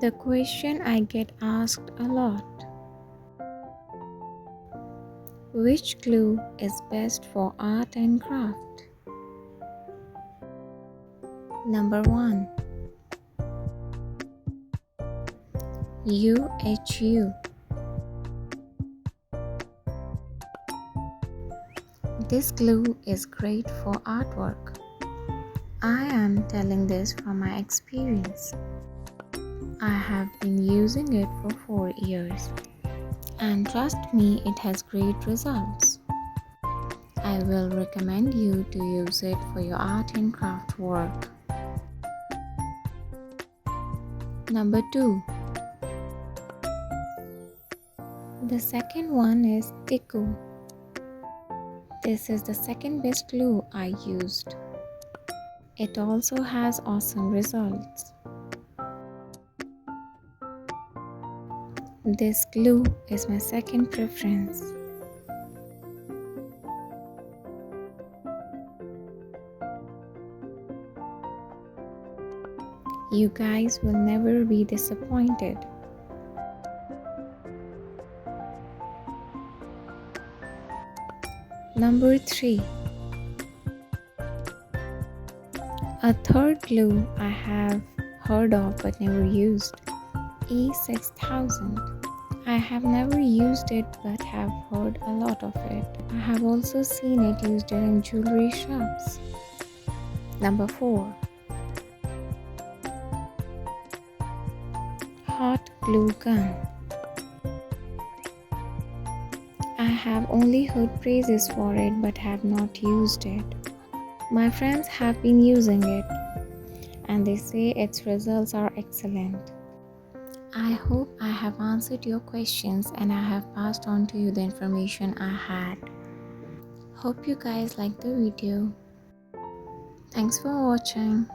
The question I get asked a lot. Which glue is best for art and craft? Number 1. UHU. This glue is great for artwork. I am telling this from my experience. I have been using it for 4 years, and trust me, it has great results. I will recommend you to use it for your art and craft work. Number 2. The second one is Tiku. This is the second best glue I used. It also has awesome results. This glue is my second preference. You guys will never be disappointed. Number 3. A third glue I have heard of but never used. E6000. I have never used it but have heard a lot of it. I have also seen it used in jewelry shops. Number 4. Hot glue gun. I have only heard praises for it but have not used it. My friends have been using it and they say its results are excellent. I hope I have answered your questions and I have passed on to you the information I had. Hope you guys liked the video. Thanks for watching.